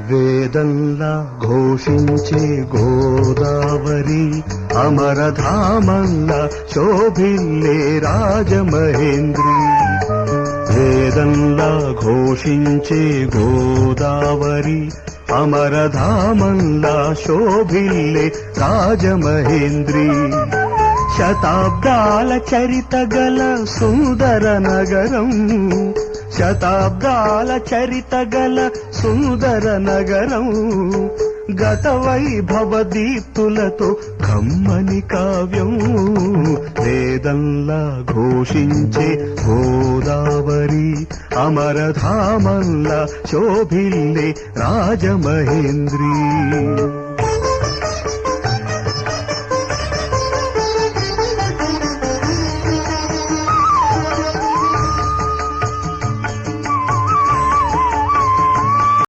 వేదంలా ఘోషించే గోదావరి అమరధామంలా శోభిల్లే రాజమహేంద్రి. వేదంలా ఘోషించే గోదావరి అమరధామంలా శోభిల్లే రాజమహేంద్రి. శతాబ్దాల చరిత గల సుందర నగరం, శతాబ్దాల చరిత గల సుందర నగరం, గత వైభవ దీప్తులతో కమ్మని కావ్యం. వేదంలా ఘోషించే గోదావరి అమరధామంలా శోభిల్లే రాజమహేంద్రి.